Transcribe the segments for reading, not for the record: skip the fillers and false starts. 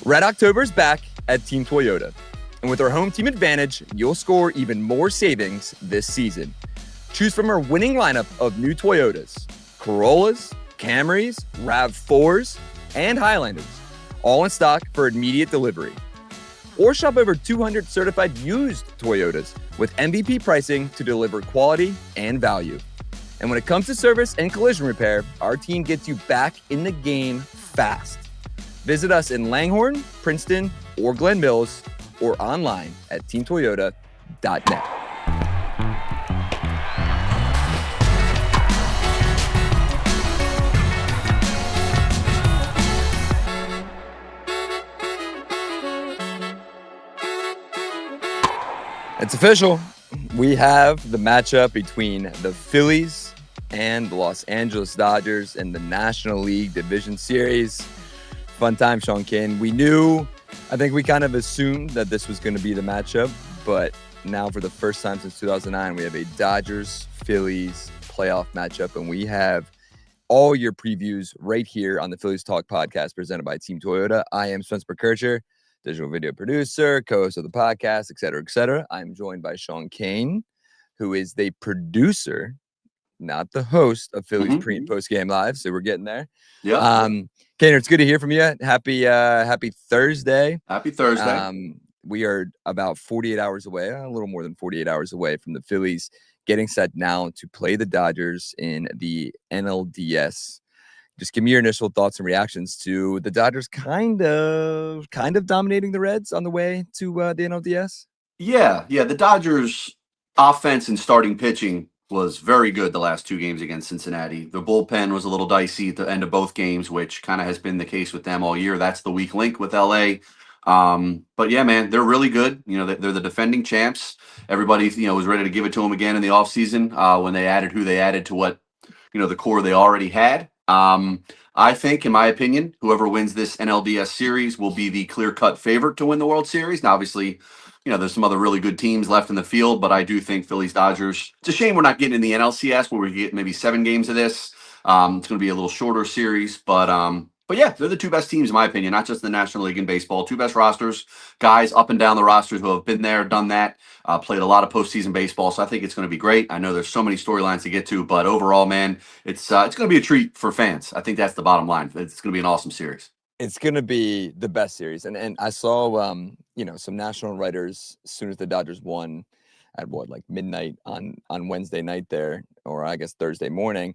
Red October's back at Team Toyota. And with our home team advantage, you'll score even more savings this season. Choose from our winning lineup of new Toyotas, Corollas, Camrys, RAV4s, and Highlanders, all in stock for immediate delivery. Or shop over 200 certified used Toyotas with MVP pricing to deliver quality and value. And when it comes to service and collision repair, our team gets you back in the game fast. Visit us in Langhorne, Princeton, or Glen Mills, or online at teamtoyota.net. It's official. We have the matchup between the Phillies and the Los Angeles Dodgers in the National League Division Series. Fun time, Sean Kane. I think we kind of assumed that this was going to be the matchup, but now for the first time since 2009, we have a Dodgers-Phillies playoff matchup, and we have all your previews right here on the Phillies Talk podcast presented by Team Toyota. I am Spencer McKercher, digital video producer, co-host of the podcast, et cetera, et cetera. I'm joined by Sean Kane, who is the producer, not the host of Phillies pre- and post-game live. So we're getting there. Yeah. Kane, it's good to hear from you. Happy Thursday. Happy Thursday. We are about 48 hours away, a little more than 48 hours away from the Phillies getting set now to play the Dodgers in the NLDS. Just give me your initial thoughts and reactions to the Dodgers kind of dominating the Reds on the way to the NLDS. Yeah. The Dodgers offense and starting pitching was very good the last two games against Cincinnati. The bullpen was a little dicey at the end of both games, which kind of has been the case with them all year. That's the weak link with LA. But yeah, man, they're really good. You know, they're the defending champs. Everybody, was ready to give it to them again in the offseason when they added who they added to what, the core they already had. I think, in my opinion, whoever wins this NLDS series will be the clear-cut favorite to win the World Series. Now, obviously, there's some other really good teams left in the field, but I do think Phillies-Dodgers. It's a shame we're not getting in the NLCS where we get maybe 7 games of this. It's going to be a little shorter series, but yeah, they're the two best teams, in my opinion, not just the National League in baseball. Two best rosters, guys up and down the rosters who have been there, done that, played a lot of postseason baseball. So I think it's going to be great. I know there's so many storylines to get to, but overall, man, it's going to be a treat for fans. I think that's the bottom line. It's going to be an awesome series. It's going to be the best series. And I saw, some national writers, as soon as the Dodgers won at midnight on Wednesday night there, or I guess Thursday morning,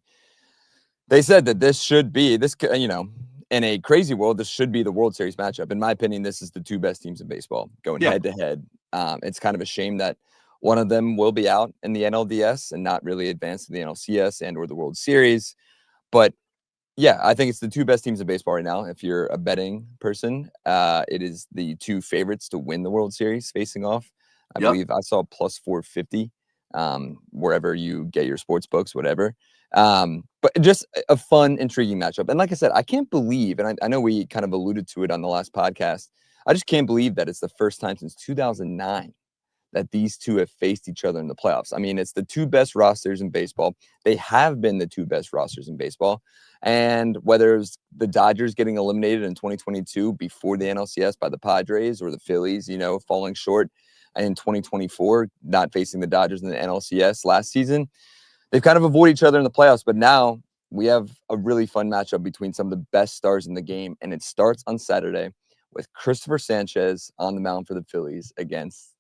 they said that this should be, in a crazy world, this should be the World Series matchup. In my opinion, this is the two best teams in baseball going head to head. It's kind of a shame that one of them will be out in the NLDS and not really advance to the NLCS and or the World Series. But yeah, I think it's the two best teams in baseball right now. If you're a betting person, it is the two favorites to win the World Series facing off. I believe I saw plus 450 wherever you get your sports books, whatever. But just a fun, intriguing matchup. And like I said, I can't believe, and I know we kind of alluded to it on the last podcast, I just can't believe that it's the first time since 2009 that these two have faced each other in the playoffs. I mean, it's the two best rosters in baseball. They have been the two best rosters in baseball. And whether it was the Dodgers getting eliminated in 2022 before the NLCS by the Padres or the Phillies, falling short in 2024, not facing the Dodgers in the NLCS last season, they've kind of avoided each other in the playoffs. But now we have a really fun matchup between some of the best stars in the game. And it starts on Saturday with Christopher Sanchez on the mound for the Phillies against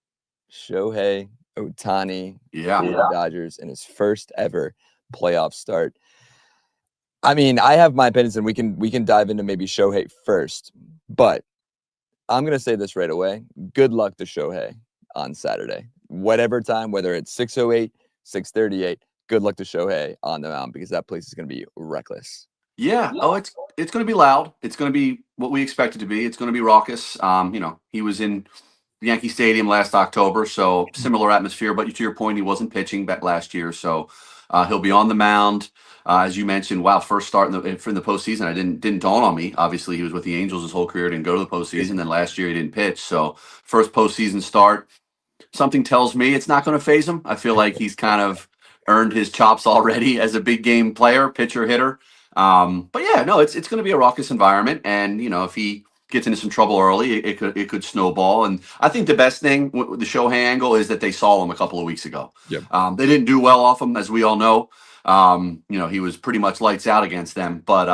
Shohei Ohtani for the Dodgers in his first ever playoff start. I mean, I have my opinions, and we can dive into maybe Shohei first, but I'm going to say this right away. Good luck to Shohei on Saturday. Whatever time, whether it's 6:08, 6:38, good luck to Shohei on the mound because that place is going to be reckless. Yeah. Oh, it's going to be loud. It's going to be what we expect it to be. It's going to be raucous. He was in Yankee Stadium last October, so similar atmosphere. But to your point, he wasn't pitching back last year, so he'll be on the mound. As you mentioned, first start in the postseason. I didn't dawn on me. Obviously, he was with the Angels his whole career, didn't go to the postseason. Then last year he didn't pitch. So first postseason start. Something tells me it's not going to phase him. I feel like he's kind of earned his chops already as a big game player, pitcher, hitter. But yeah, no, it's going to be a raucous environment, and if he gets into some trouble early, it could snowball. And I think the best thing with the Shohei angle is that they saw him a couple of weeks ago. Yep. They didn't do well off him, as we all know. He was pretty much lights out against them, but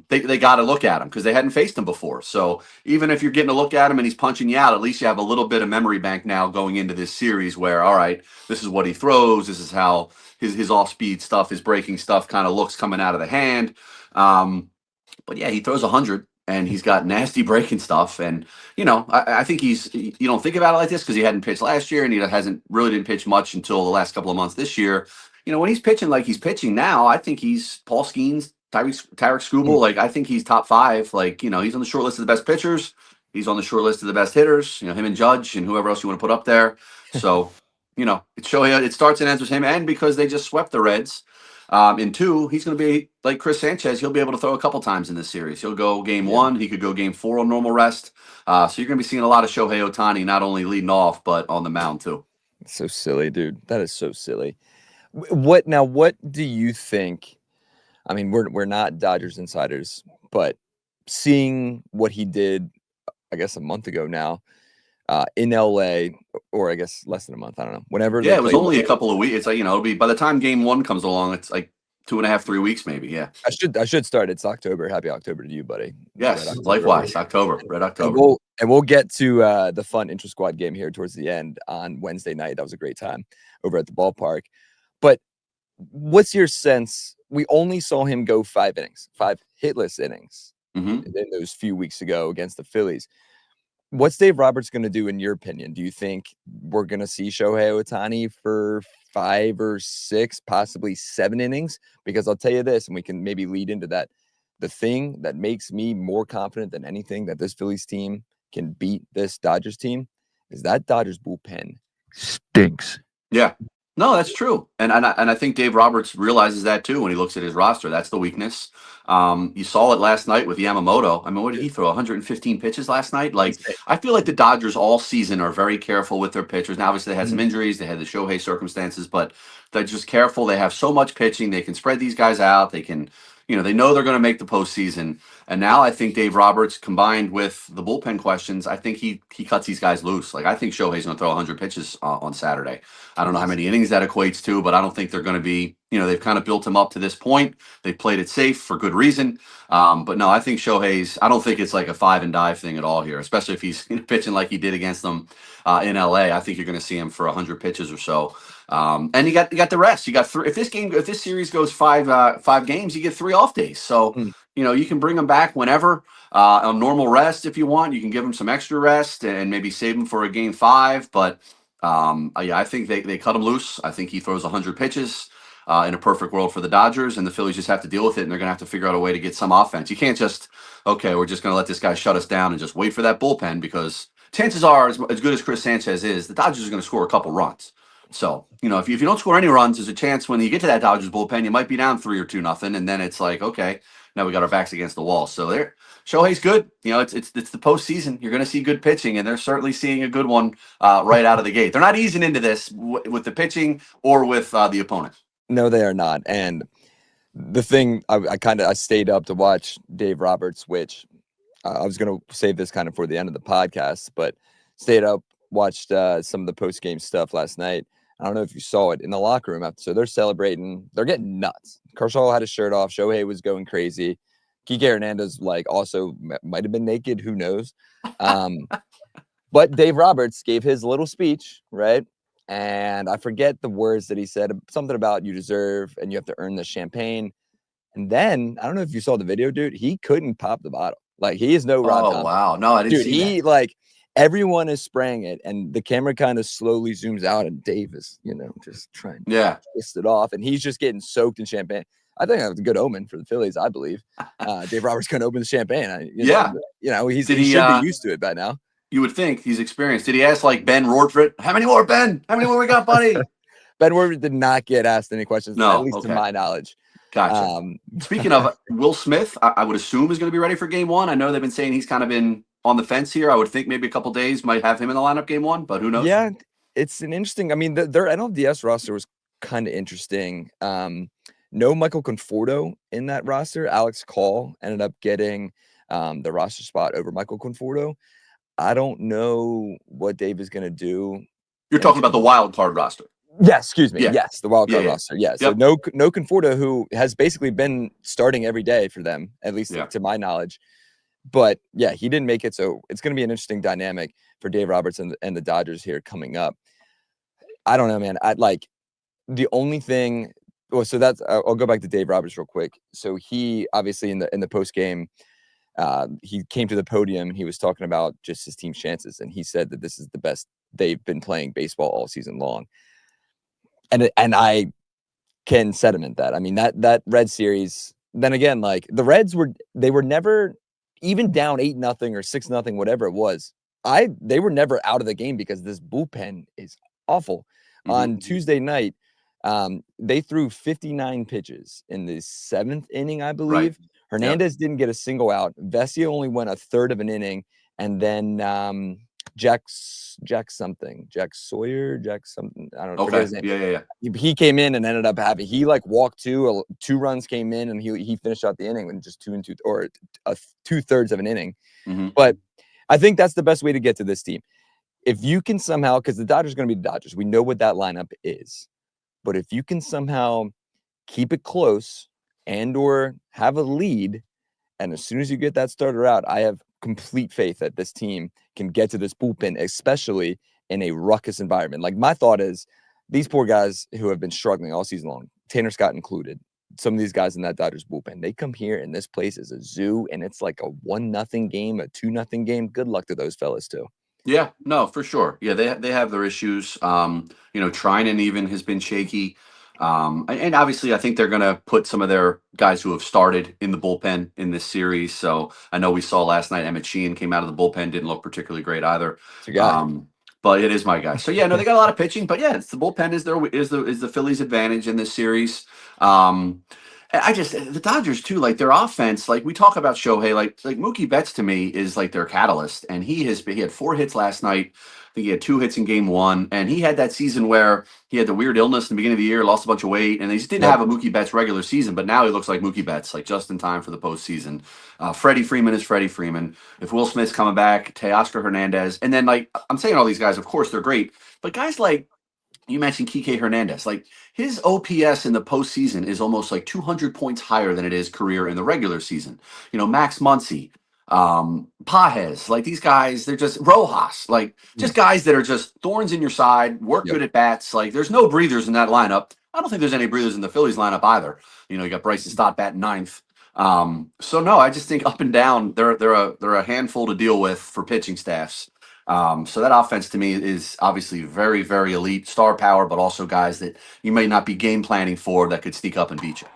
they got to look at him because they hadn't faced him before. So even if you're getting a look at him and he's punching you out, at least you have a little bit of memory bank now going into this series where, all right, this is what he throws. This is how his off-speed stuff, his breaking stuff kind of looks coming out of the hand. But yeah, he throws 100 and he's got nasty breaking stuff. And, I think you don't think about it like this because he hadn't pitched last year and he didn't pitch much until the last couple of months this year. When he's pitching like he's pitching now, I think he's Paul Skeens, Tarek Skubal. Like, I think he's top 5. Like, he's on the short list of the best pitchers. He's on the short list of the best hitters, him and Judge and whoever else you want to put up there. So, it's Shohei. It starts and ends with him. And because they just swept the Reds, in 2, he's going to be like Chris Sanchez. He'll be able to throw a couple times in this series. He'll go game 1. He could go game 4 on normal rest. So you're going to be seeing a lot of Shohei Ohtani, not only leading off, but on the mound too. It's so silly, dude. That is so silly. What do you think? I mean, we're not Dodgers insiders, but seeing what he did, I guess a month ago now, in LA, or I guess less than a month, I don't know. Whenever. Yeah, it was only a couple of weeks. It's like, it'll be by the time game 1 comes along, it's like 2.5, 3 weeks maybe. Yeah. I should start. It's October. Happy October to you, buddy. Yes, likewise. Red October. And we'll get to the fun intra-squad game here towards the end on Wednesday night. That was a great time over at the ballpark. But what's your sense? We only saw him go 5 innings, 5 hitless innings in those few weeks ago against the Phillies. What's Dave Roberts going to do, in your opinion? Do you think we're going to see Shohei Ohtani for 5 or 6, possibly 7 innings? Because I'll tell you this, and we can maybe lead into that. The thing that makes me more confident than anything that this Phillies team can beat this Dodgers team is that Dodgers bullpen stinks. Yeah. No, that's true. And I think Dave Roberts realizes that too when he looks at his roster. That's the weakness. You saw it last night with Yamamoto. I mean, what did he throw? 115 pitches last night? Like, I feel like the Dodgers all season are very careful with their pitchers. Now, obviously, they had some injuries. They had the Shohei circumstances, but they're just careful. They have so much pitching. They can spread these guys out. They can, they know they're going to make the postseason. And now I think Dave Roberts, combined with the bullpen questions, I think he cuts these guys loose. Like, I think Shohei's going to throw 100 pitches on Saturday. I don't know how many innings that equates to, but I don't think they're going to be, they've kind of built him up to this point. They've played it safe for good reason. But no, I think I don't think it's like a 5 and dive thing at all here, especially if he's pitching like he did against them in LA. I think you're going to see him for 100 pitches or so. And you got the rest. You got 3. If this series goes 5 games, you get 3 off days. So, you can bring them back whenever on normal rest if you want. You can give them some extra rest and maybe save them for a game 5. But I think they cut him loose. I think he throws 100 pitches in a perfect world for the Dodgers, and the Phillies just have to deal with it, and they're going to have to figure out a way to get some offense. You can't just, we're just going to let this guy shut us down and just wait for that bullpen, because chances are, as good as Chris Sanchez is, the Dodgers are going to score a couple runs. So, if you don't score any runs, there's a chance when you get to that Dodgers bullpen, you might be down 3 or 2-0, and then it's like, okay, now we got our backs against the wall. So Shohei's good. It's the postseason. You're going to see good pitching, and they're certainly seeing a good one right out of the gate. They're not easing into this with the pitching or with the opponent. No, they are not. And the thing, I stayed up to watch Dave Roberts, which I was going to save this kind of for the end of the podcast, but stayed up, watched some of the post-game stuff last night. I don't know if you saw it in the locker room after. So they're celebrating. They're getting nuts. Kershaw had his shirt off. Shohei was going crazy. Kike Hernandez also might have been naked. Who knows? But Dave Roberts gave his little speech, right? And I forget the words that he said. Something about you deserve and you have to earn the champagne. And then, I don't know if you saw the video, dude. He couldn't pop the bottle. Like, he is no Rob Thompson. Wow. No, I didn't see that. Everyone is spraying it, and the camera kind of slowly zooms out, and Dave is, just trying to twist it off, and he's just getting soaked in champagne. I think that was a good omen for the Phillies, I believe. Dave Roberts going to open the champagne. He should be used to it by now. You would think he's experienced. Did he ask Ben Rortvedt, how many more, Ben? How many more we got, buddy? Ben Rortvedt did not get asked any questions, at least to my knowledge. Gotcha. Speaking of Will Smith, I would assume is going to be ready for game 1. I know they've been saying he's kind of been on the fence here. I would think maybe a couple days might have him in the lineup game 1, but who knows? Yeah, it's an interesting. Their NLDS roster was kind of interesting. No Michael Conforto in that roster. Alex Call ended up getting the roster spot over Michael Conforto. I don't know what Dave is going to do. You're talking about the wild card roster. Yes, excuse me. Yeah. Yes, the wild card roster. Yeah. So no Conforto, who has basically been starting every day for them, at least to my knowledge. But yeah, he didn't make it. So it's going to be an interesting dynamic for Dave Roberts and the Dodgers here coming up. I don't know, man. I'd like the only thing. Well, so that's I'll go back to Dave Roberts real quick. So he obviously in the post game, he came to the podium and he was talking about just his team's chances, and he said that this is the best they've been playing baseball all season long. And I can sediment that. I mean, that Red series. Then again, like the Reds were never even down 8-0 or 6-0, whatever it was. They were never out of the game because this bullpen is awful. Mm-hmm. On Tuesday night, they threw 59 pitches in the 7th inning, I believe. Right. Hernandez didn't get a single out. Vesia only went a third of an inning, and then Jack something, Jack Sawyer, Jack something. I don't know. Okay. His name. Yeah. He came in and ended up having walked two runs came in, and he finished out the inning with just 2 2 or 2/3 of an inning. Mm-hmm. But I think that's the best way to get to this team. If you can somehow, because the Dodgers are going to be the Dodgers, we know what that lineup is. But if you can somehow keep it close and or have a lead, and as soon as you get that starter out, I have complete faith that this team can get to this bullpen, especially in a ruckus environment. Like my thought is these poor guys who have been struggling all season long, Tanner Scott included, some of these guys in that Dodgers bullpen, they come here and this place is a zoo and it's like a 1-0 game, a 2-0 game. Good luck to those fellas too. Yeah, no, for sure. Yeah, they have their issues. Trinan even has been shaky. And obviously, I think they're going to put some of their guys who have started in the bullpen in this series. So I know we saw last night Emmett Sheehan came out of the bullpen, didn't look particularly great either. But it is my guy. So yeah, no, they got a lot of pitching. But yeah, it's the bullpen is the Phillies' advantage in this series. The Dodgers too, like their offense, like we talk about Shohei, like Mookie Betts to me is like their catalyst, and he had 4 hits last night. I think he had 2 hits in game 1, and he had that season where he had the weird illness in the beginning of the year, lost a bunch of weight, and he just didn't have a Mookie Betts regular season, but now he looks like Mookie Betts, like just in time for the postseason. Freddie Freeman is Freddie Freeman. If Will Smith's coming back, Teoscar Hernandez, and then like I'm saying all these guys, of course they're great, but guys like you mentioned Kike Hernandez, like his OPS in the postseason is almost like 200 points higher than it is career in the regular season. Max Muncy, Pajes, like these guys, they're just Rojas, like just guys that are just thorns in your side, work good at bats. Like there's no breathers in that lineup. I don't think there's any breathers in the Phillies lineup either. You got Bryson Stott batting 9th. So no, I just think up and down, they're a handful to deal with for pitching staffs. So that offense to me is obviously very, very elite, star power, but also guys that you may not be game planning for that could sneak up and beat you.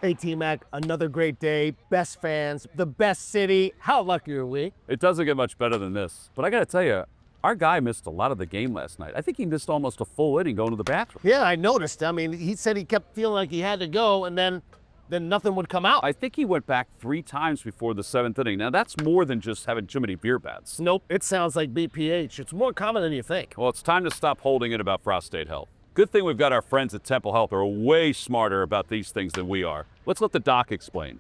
Hey, T-Mac, another great day, best fans, the best city. How lucky are we? It doesn't get much better than this. But I got to tell you, our guy missed a lot of the game last night. I think he missed almost a full inning going to the bathroom. Yeah, I noticed. I mean, he said he kept feeling like he had to go, and then nothing would come out. I think he went back 3 times before the 7th inning. Now, that's more than just having too many beer bats. Nope, it sounds like BPH. It's more common than you think. Well, it's time to stop holding it about prostate health. Good thing we've got our friends at Temple Health who are way smarter about these things than we are. Let's let the doc explain.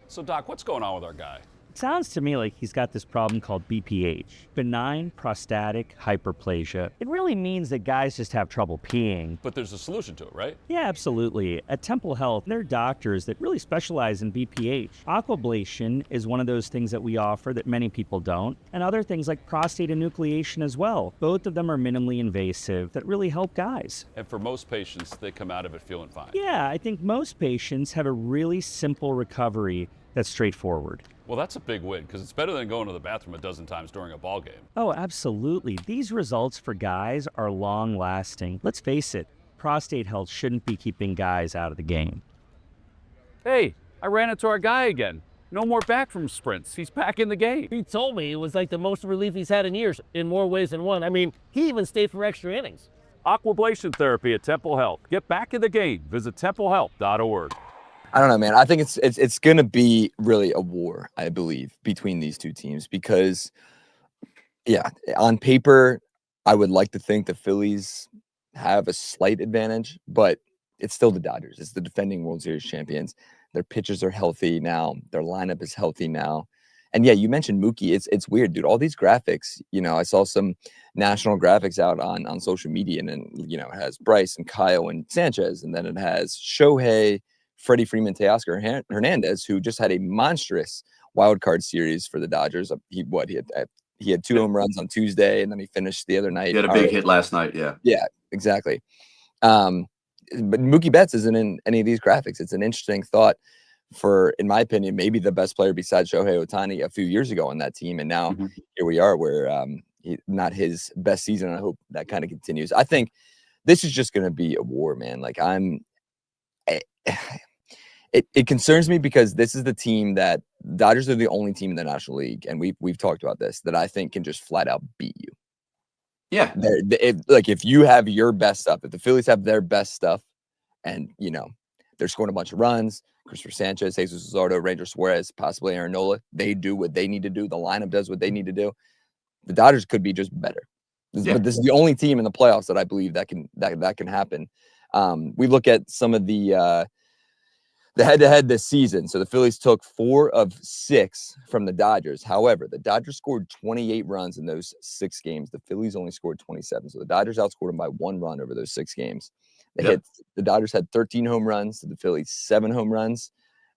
So, Doc, what's going on with our guy? Sounds to me like he's got this problem called BPH, benign prostatic hyperplasia. It really means that guys just have trouble peeing. But there's a solution to it, right? Yeah, absolutely. At Temple Health, there are doctors that really specialize in BPH. Aquablation is one of those things that we offer that many people don't, and other things like prostate enucleation as well. Both of them are minimally invasive that really help guys. And for most patients, they come out of it feeling fine. Yeah, I think most patients have a really simple recovery that's straightforward. Well, that's a big win, because it's better than going to the bathroom a dozen times during a ball game. Oh, absolutely. These results for guys are long-lasting. Let's face it, prostate health shouldn't be keeping guys out of the game. Hey, I ran into our guy again. No more backroom sprints. He's back in the game. He told me it was like the most relief he's had in years, in more ways than one. I mean, he even stayed for extra innings. Aquablation therapy at Temple Health. Get back in the game. Visit templehealth.org. I don't know, man. I think it's going to be really a war, I believe, between these two teams because, yeah, on paper, I would like to think the Phillies have a slight advantage, but it's still the Dodgers. It's the defending World Series champions. Their pitchers are healthy now. Their lineup is healthy now. yeah, you mentioned Mookie. It's weird, dude. All these graphics, I saw some national graphics out on social media, and then, it has Bryce and Kyle and Sanchez, and then it has Shohei, Freddie Freeman, Teoscar Hernandez, who just had a monstrous wild card series for the Dodgers. He had 2 home runs on Tuesday, and then he finished the other night. He had a big hit last night. Yeah, exactly. But Mookie Betts isn't in any of these graphics. It's an interesting thought for, in my opinion, maybe the best player besides Shohei Ohtani a few years ago on that team. And now here we are where not his best season. I hope that kind of continues. I think this is just going to be a war, man. Like it concerns me because this is the team that Dodgers are the only team in the National League. And we've talked about this, that I think can just flat out beat you. Yeah. If you have your best stuff, if the Phillies have their best stuff and, they're scoring a bunch of runs, Christopher Sanchez, Jesus Luzardo, Ranger Suarez, possibly Aaron Nola, they do what they need to do. The lineup does what they need to do. The Dodgers could be just better. But this is the only team in the playoffs that I believe that can happen. We look at some of the head-to-head this season. So the Phillies took 4 of 6 from the Dodgers. However, the Dodgers scored 28 runs in those 6 games. The Phillies only scored 27. So the Dodgers outscored them by 1 run over those 6 games. The Dodgers had 13 home runs, the Phillies 7 home runs,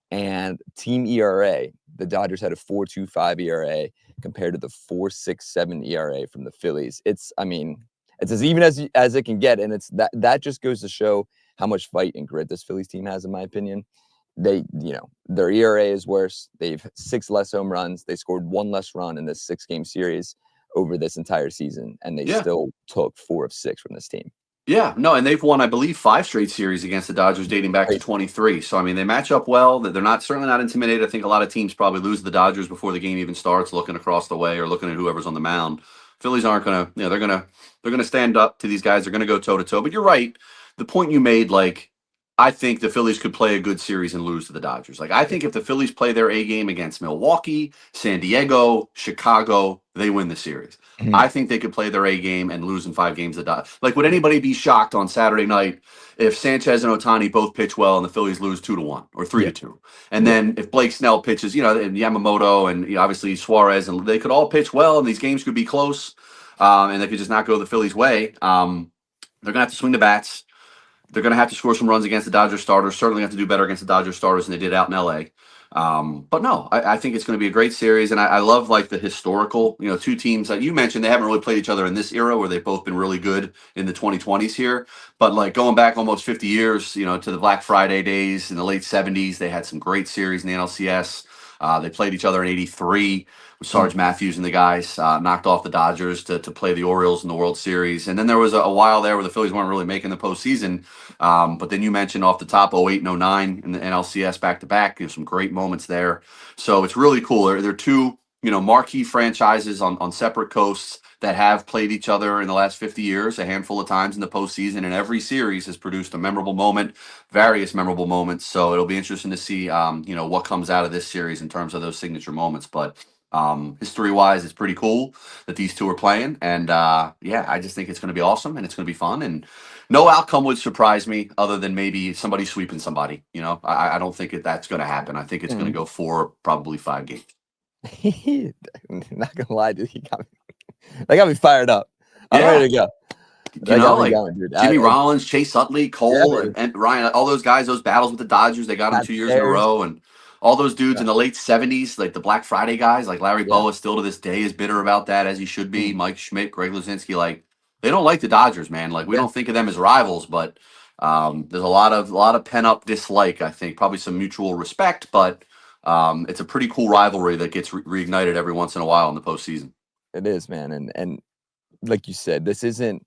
and team ERA, the Dodgers had a 4.25 ERA compared to the 4.67 ERA from the Phillies. It's as even as it can get, and it's that just goes to show how much fight and grit this Phillies team has, in my opinion. They, their ERA is worse. They've 6 less home runs. They scored 1 less run in this 6-game series over this entire season, and they still took 4 of 6 from this team. Yeah, no, and they've won, I believe, 5 straight series against the Dodgers dating back to 23. So, they match up well. They're certainly not intimidated. I think a lot of teams probably lose the Dodgers before the game even starts, looking across the way or looking at whoever's on the mound. Phillies aren't going to, they're going to stand up to these guys. They're going to go toe-to-toe. But you're right. The point you made, I think the Phillies could play a good series and lose to the Dodgers. I think if the Phillies play their A game against Milwaukee, San Diego, Chicago, they win the series. I think they could play their A game and lose in 5 games. Would anybody be shocked on Saturday night if Sanchez and Ohtani both pitch well and the Phillies lose 2-1 or 3-2? And then if Blake Snell pitches, and Yamamoto and obviously Suarez, and they could all pitch well and these games could be close, and they could just not go the Phillies' way. They're going to have to swing the bats. They're going to have to score some runs against the Dodgers starters. Certainly have to do better against the Dodgers starters than they did out in L.A. But no, I think it's going to be a great series. And I love the historical, 2 teams that you mentioned, they haven't really played each other in this era where they've both been really good in the 2020s here. But going back almost 50 years, to the Black Friday days in the late 70s, they had some great series in the NLCS. They played each other in '83 with Sarge Matthews and the guys, knocked off the Dodgers to play the Orioles in the World Series. And then there was a while there where the Phillies weren't really making the postseason. But then you mentioned off the top 08 and 09 in the NLCS back-to-back. Some great moments there. So it's really cool. They're 2, marquee franchises on separate coasts that have played each other in the last 50 years, a handful of times in the postseason, and every series has produced a memorable moment, various memorable moments. So it'll be interesting to see, what comes out of this series in terms of those signature moments. But history-wise, it's pretty cool that these 2 are playing. And, I just think it's going to be awesome and it's going to be fun. And no outcome would surprise me other than maybe somebody sweeping somebody. I don't think that's going to happen. I think it's going to go 4, probably 5 games. Not gonna lie, dude, they got me fired up. I'm ready to go. Jimmy Rollins, Chase Utley, Cole, and Ryan, all those guys, those battles with the Dodgers, they got them 2 years in a row, and all those dudes in the late 70s, the Black Friday guys, Larry Bowa, still to this day is bitter about that, as he should be. Mike Schmidt, Greg Luzinski, they don't like the Dodgers, man. We don't think of them as rivals, but there's a lot of pent up dislike. I think probably some mutual respect, but it's a pretty cool rivalry that gets reignited every once in a while in the postseason. It is, man, and like you said, this isn't.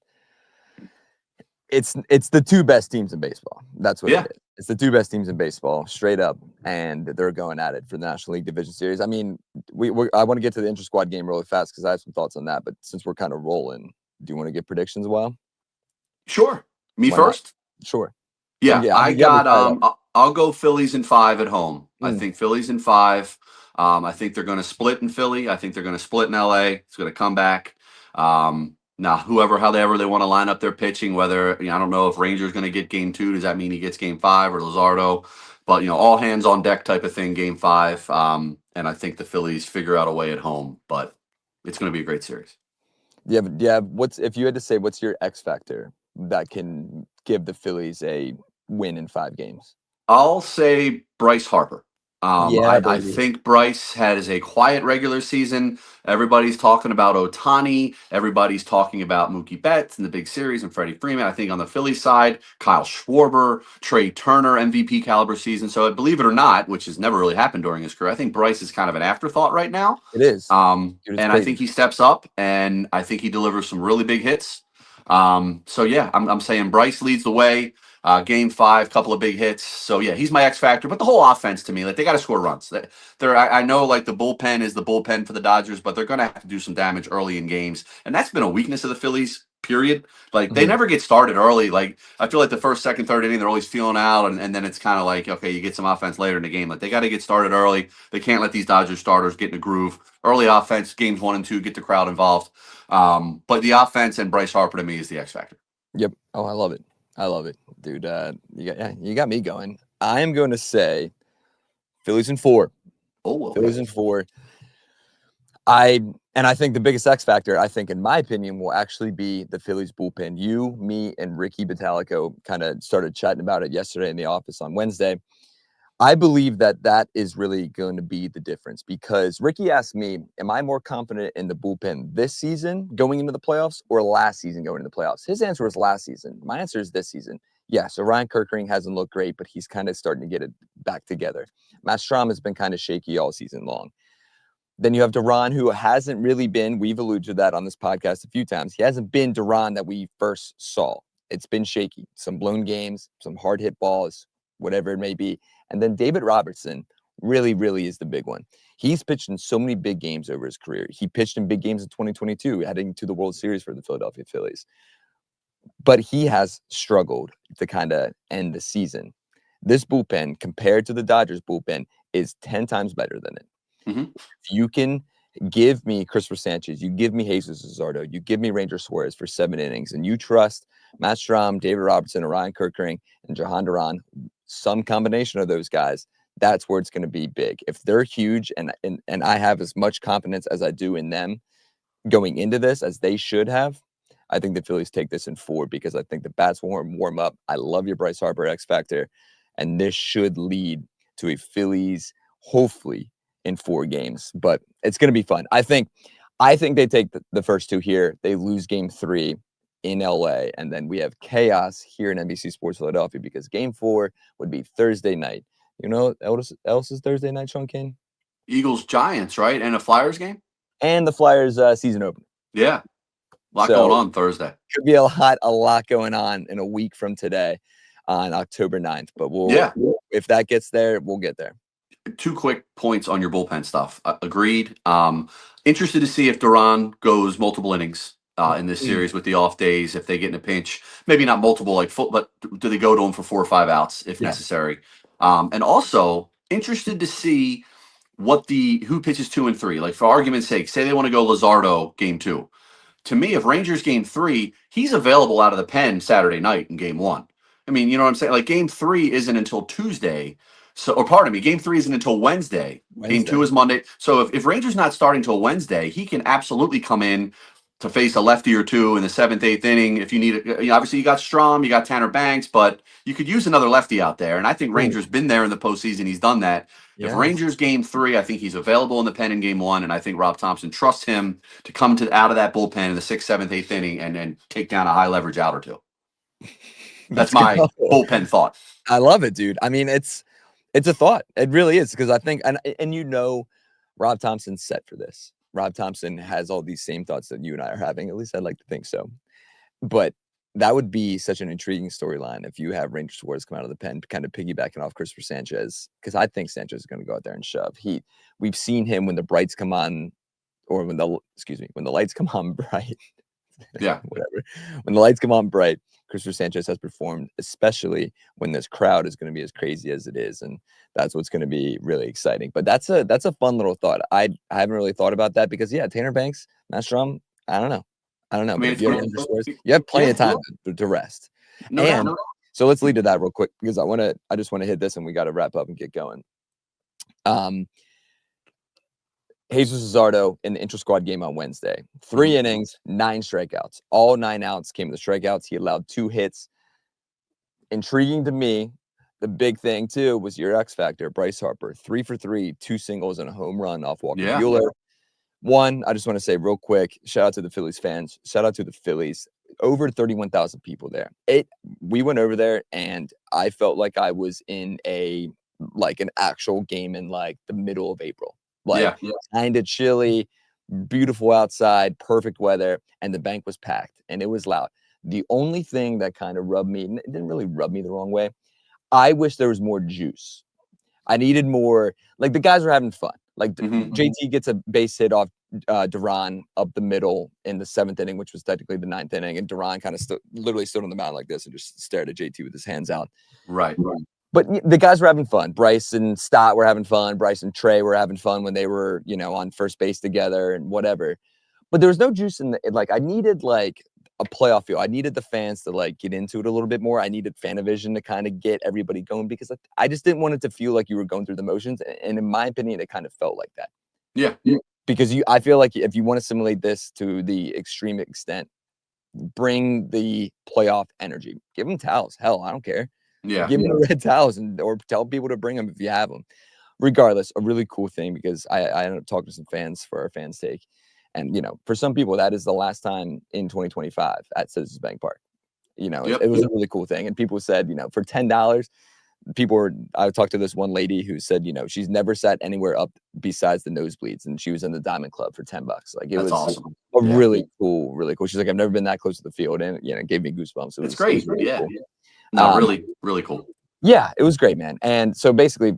It's the 2 best teams in baseball. That's what it is. It's the 2 best teams in baseball, straight up, and they're going at it for the National League Division Series. I want to get to the intra-squad game really fast because I have some thoughts on that. But since we're kind of rolling, do you want to get predictions a while? Sure. Me Why first? Not? Sure. Yeah, I got I'll go Phillies in 5 at home. I think Phillies in 5. I think they're going to split in Philly. I think they're going to split in LA. It's going to come back. Now, however they want to line up their pitching, whether, I don't know if Ranger's going to get game 2. Does that mean he gets game 5 or Luzardo? But, all hands on deck type of thing, game 5. and I think the Phillies figure out a way at home, but it's going to be a great series. Yeah. If you had to say, what's your X factor that can give the Phillies a win in 5 games? I'll say Bryce Harper. Yeah, I baby. think Bryce has a quiet regular season. Everybody's talking about Ohtani. Everybody's talking about Mookie Betts in the big series and Freddie Freeman. I think on the Phillies side, Kyle Schwarber, Trey Turner, MVP caliber season. So believe it or not, which has never really happened during his career, I think Bryce is kind of an afterthought right now. It is. Dude, it's And I crazy. think he steps up, and I think he delivers some really big hits. So yeah, I'm saying Bryce leads the way. Game 5, couple of big hits. So yeah, he's my X factor. But the whole offense, to me, like, they got to score runs. I know, like, the bullpen is the bullpen for the Dodgers, but they're going to have to do some damage early in games, and that's been a weakness of the Phillies. Period. Like, they never get started early. Like, I feel like the first, second, third inning, they're always feeling out, and then it's kind of like, okay, you get some offense later in the game. Like, they got to get started early. They can't let these Dodgers starters get in a groove. Early offense, games 1 and 2, get the crowd involved. But the offense and Bryce Harper, to me, is the X factor. Yep. Oh, I love it. I love it, dude. You got me going. I am going to say Phillies in 4. Oh, okay. Phillies in 4. I think the biggest X factor, I think, in my opinion, will actually be the Phillies bullpen. You, me, and Ricky Batalico kind of started chatting about it yesterday in the office on Wednesday. I believe that is really going to be the difference, because Ricky asked me, am I more confident in the bullpen this season going into the playoffs or last season going into the playoffs? His answer was last season. My answer is this season. Yeah, so Ryan Kirkering hasn't looked great, but he's kind of starting to get it back together. Matt Strahm has been kind of shaky all season long. Then you have Duran, who hasn't really been, we've alluded to that on this podcast a few times, he hasn't been Duran that we first saw. It's been shaky. Some blown games, some hard hit balls, whatever it may be. And then David Robertson really, really is the big one. He's pitched in so many big games over his career. He pitched in big games in 2022, heading to the World Series for the Philadelphia Phillies. But he has struggled to kind of end the season. This bullpen, compared to the Dodgers bullpen, is 10 times better than it. If you can give me Christopher Sanchez, you give me Jesus Luzardo, you give me Ranger Suarez for 7 innings, and you trust Matt Strahm, David Robertson, Ryan Kirkering, and Jahan Duran, some combination of those guys, that's where it's going to be big. If they're huge, and I have as much confidence as I do in them going into this as they should have, I think the Phillies take this in 4, because I think the bats will warm up. I love your Bryce Harper X factor, and this should lead to a Phillies, hopefully, in 4 games. But it's going to be fun. I think they take the first 2 here. They lose game 3 in LA, and then we have chaos here in NBC Sports Philadelphia, because game 4 would be Thursday night. You know what else is Thursday night, Sean Kane? Eagles Giants, right? And a Flyers game? And the Flyers season opener. Yeah. A lot going on Thursday. Could be a lot going on in a week from today on October 9th. But if that gets there, we'll get there. 2 quick points on your bullpen stuff. Agreed. Interested to see if Duran goes multiple innings in this series with the off days, if they get in a pinch. Maybe not multiple, but do they go to him for 4 or 5 outs if necessary? And also interested to see who pitches 2 and 3. Like, for argument's sake, say they want to go Luzardo game 2. To me, if Rangers game 3, he's available out of the pen Saturday night in game 1. I mean, you know what I'm saying? Like, game 3 isn't until Tuesday. Game 3 isn't until Wednesday. Game 2 is Monday. So if Rangers not starting till Wednesday, he can absolutely come in to face a lefty or 2 in the 7th, 8th inning. If you need it, obviously you got Strahm, you got Tanner Banks, but you could use another lefty out there. And I think Rangers been there in the postseason. He's done that. Yes. If Rangers game 3, I think he's available in the pen in game 1, and I think Rob Thompson trusts him to come out of that bullpen in the 6th, 7th, 8th inning and take down a high leverage out or 2. That's my bullpen thought. I love it, dude. I mean, it's a thought. It really is, because I think, and Rob Thompson's set for this. Rob Thompson has all these same thoughts that you and I are having. At least I'd like to think so. But that would be such an intriguing storyline if you have Ranger Suarez come out of the pen, kind of piggybacking off Christopher Sanchez, because I think Sanchez is going to go out there and shove. We've seen him when the brights come on, or when the lights come on bright. Yeah, whatever. When the lights come on bright, Christopher Sanchez has performed, especially when this crowd is going to be as crazy as it is, and that's what's going to be really exciting. But that's a fun little thought. I haven't really thought about that, because Tanner Banks, Matt Strahm, I don't know. I mean, if you have plenty of time to rest. So let's lead to that real quick, because I just want to hit this, and we got to wrap up and get going. Jesus Luzardo in the intra-squad game on Wednesday. 3 innings, 9 strikeouts. All 9 outs came with the strikeouts. He allowed 2 hits. Intriguing to me, the big thing, too, was your X factor, Bryce Harper. 3 for 3, 2 singles and a home run off Walker Yeah. Buehler. One, I just want to say real quick, shout out to the Phillies fans. Shout out to the Phillies. Over 31,000 people there. We went over there, and I felt like I was in an actual game in like the middle of April. Kind of chilly, beautiful outside, perfect weather, and the bank was packed and it was loud. The only thing that kind of rubbed me, it didn't really rub me the wrong way. I wish there was more juice. I needed more, like the guys were having fun. Like JT gets a base hit off Duran up the middle in the 7th inning, which was technically the 9th inning. And Duran kind of literally stood on the mound like this and just stared at JT with his hands out. Right. But the guys were having fun. Bryce and Stott were having fun. Bryce and Trey were having fun when they were, on first base together and whatever. But there was no juice in I needed like a playoff feel. I needed the fans to like get into it a little bit more. I needed Fanavision to kind of get everybody going because I just didn't want it to feel like you were going through the motions. And in my opinion, it kind of felt like that. Yeah. Because I feel like if you want to simulate this to the extreme extent, bring the playoff energy. Give them towels. Hell, I don't care. Yeah. Give them the red towels or tell people to bring them if you have them. Regardless, a really cool thing because I ended up talking to some fans for our fans' take. And, for some people, that is the last time in 2025 at Citizens Bank Park. It was a really cool thing. And people said, for $10, I talked to this one lady who said, she's never sat anywhere up besides the nosebleeds. And she was in the Diamond Club for $10. Like it That's was awesome. Really cool. She's like, I've never been that close to the field. And, it gave me goosebumps. It's great. It was really cool. No, really, really cool. Yeah, it was great, man. And so basically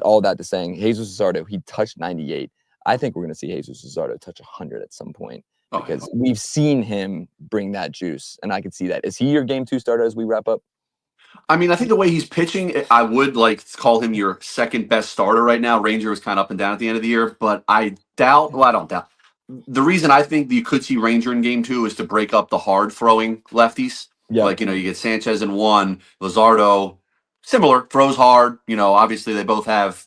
all that to saying Jesus Luzardo, he touched 98. I think we're going to see Jesus Luzardo touch 100 at some point because we've seen him bring that juice, and I could see that. Is he your game 2 starter as we wrap up? I mean, I think the way he's pitching, I would call him your second best starter right now. Ranger was kind of up and down at the end of the year, but I don't doubt. The reason I think you could see Ranger in game 2 is to break up the hard throwing lefties. Yeah. You get Sanchez in 1, Luzardo, similar, throws hard. Obviously they both have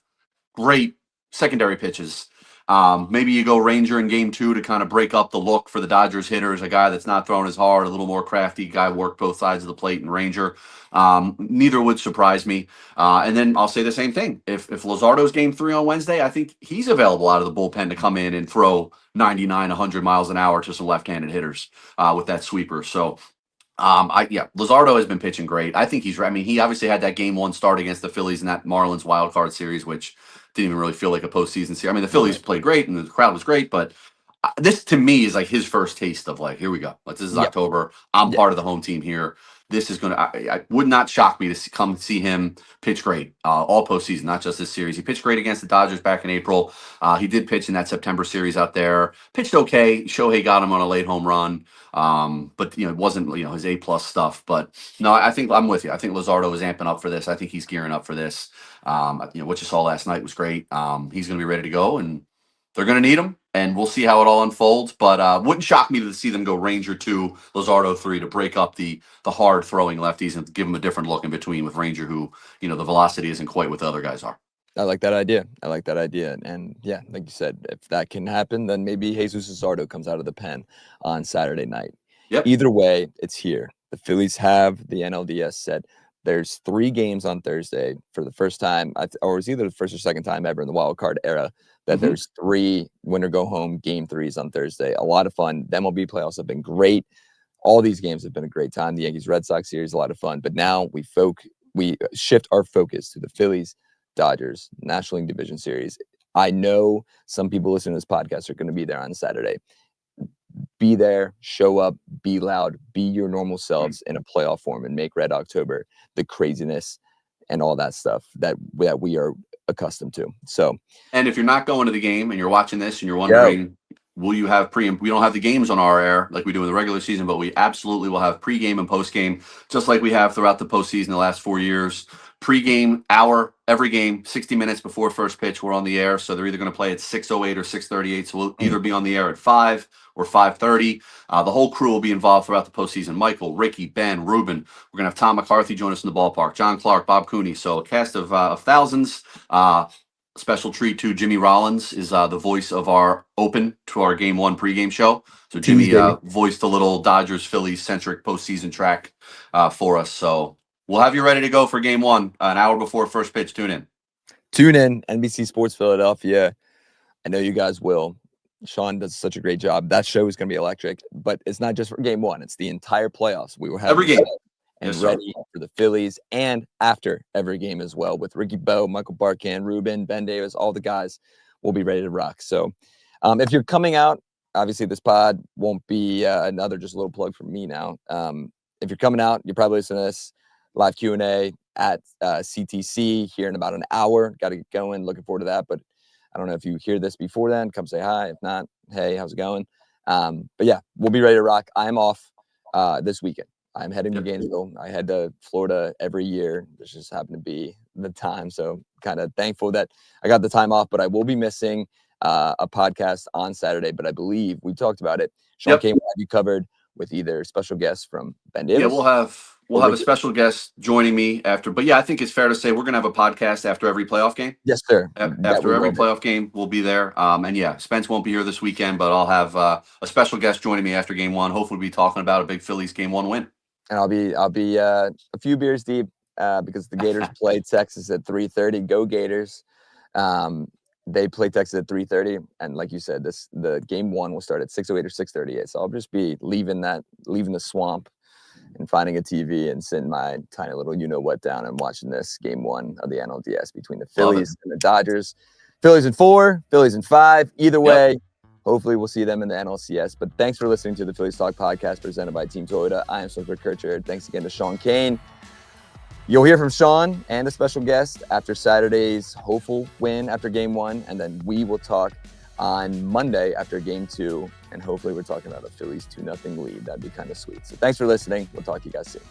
great secondary pitches. Maybe you go Ranger in game 2 to kind of break up the look for the Dodgers hitters, a guy that's not throwing as hard, a little more crafty guy, worked both sides of the plate in Ranger. Neither would surprise me. And then I'll say the same thing. If Luzardo's game 3 on Wednesday, I think he's available out of the bullpen to come in and throw 99, 100 miles an hour to some left-handed hitters with that sweeper. So Luzardo has been pitching great. I think he's right. I mean, he obviously had that game 1 start against the Phillies in that Marlins wild card series, which didn't even really feel like a postseason series. I mean, the Phillies played great and the crowd was great, but this to me is like his first taste of here we go. This is October. I'm part of the home team here. This is going to, I would not shock me to come see him pitch great all postseason, not just this series. He pitched great against the Dodgers back in April. He did pitch in that September series out there. Pitched okay. Shohei got him on a late home run. But it wasn't, his A+ stuff. But no, I think I'm with you. I think Luzardo is amping up for this. I think he's gearing up for this. What you saw last night was great. He's going to be ready to go, and they're going to need him, and we'll see how it all unfolds. But wouldn't shock me to see them go Ranger 2, Luzardo 3 to break up the hard throwing lefties and give them a different look in between with Ranger, who the velocity isn't quite what the other guys are. I like that idea. And yeah, like you said, if that can happen, then maybe Jesus Luzardo comes out of the pen on Saturday night. Yep. Either way, it's here. The Phillies have the NLDS said there's 3 games on Thursday for the first time, or it's either the first or second time ever in the wild card era that there's 3 winner go home game 3s on Thursday. A lot of fun. The MLB playoffs have been great. All these games have been a great time. The Yankees Red Sox series, a lot of fun. But now we shift our focus to the Phillies-Dodgers National League Division Series. I know some people listening to this podcast are going to be there on Saturday. Be there, show up, be loud, be your normal selves in a playoff form, and make Red October the craziness and all that stuff that we are accustomed to. So, and if you're not going to the game and you're watching this and you're wondering, will you have we don't have the games on our air like we do in the regular season, but we absolutely will have pregame and postgame, just like we have throughout the postseason the last 4 years. Pregame hour, every game, 60 minutes before first pitch, we're on the air. So they're either going to play at 6:08 or 6:38. So we'll either be on the air at 5 or 5:30. The whole crew will be involved throughout the postseason. Michael, Ricky, Ben, Ruben. We're going to have Tom McCarthy join us in the ballpark. John Clark, Bob Cooney. So a cast of thousands. special treat to Jimmy Rollins is the voice of our open to our Game 1 pregame show. So Jimmy Tuesday. voiced a little Dodgers Phillies centric postseason track for us. So we'll have you ready to go for Game 1 an hour before first pitch. Tune in. Tune in, NBC Sports Philadelphia. I know you guys will. Sean does such a great job. That show is going to be electric, but it's not just for Game 1. It's the entire playoffs. We will have Every game. And Yes, ready for the Phillies and after every game as well with Ricky Bowe, Michael Barkan, Ruben, Ben Davis, all the guys will be ready to rock. So if you're coming out, obviously this pod won't be another just a little plug from me now. If you're coming out, you're probably listening to this live Q&A at CTC here in about an hour. Got to get going. Looking forward to that. But I don't know if you hear this before then. Come say hi. If not, hey, how's it going? But yeah, we'll be ready to rock. I'm off this weekend. I'm heading to Gainesville. I head to Florida every year. This just happened to be the time. So kind of thankful that I got the time off, but I will be missing a podcast on Saturday. But I believe we talked about it. Sean Kane will have you covered with either special guests from Ben Davis. Yeah, we'll have a special guest joining me after. But yeah, I think it's fair to say we're going to have a podcast after every playoff game. Yes, sir. After every playoff game, we'll be there. And yeah, Spence won't be here this weekend, but I'll have a special guest joining me after Game 1. Hopefully, we'll be talking about a big Phillies Game 1 win. And I'll be a few beers deep because the Gators play Texas at 3:30. Go Gators! They play Texas at 3:30, and like you said, the Game 1 will start at 6:08 or 6:38. So I'll just be leaving the swamp and finding a TV and sitting my tiny little you-know-what down and watching this Game 1 of the NLDS between the Phillies and the Dodgers. Phillies in 4, Phillies in 5. Either way, hopefully we'll see them in the NLCS. But thanks for listening to the Phillies Talk podcast presented by Team Toyota. I am McKercher. Thanks again to Sean Kane. You'll hear from Sean and a special guest after Saturday's hopeful win after Game 1. And then we will talk on Monday after Game 2. And hopefully we're talking about a Phillies 2-0 lead. That'd be kind of sweet. So thanks for listening. We'll talk to you guys soon.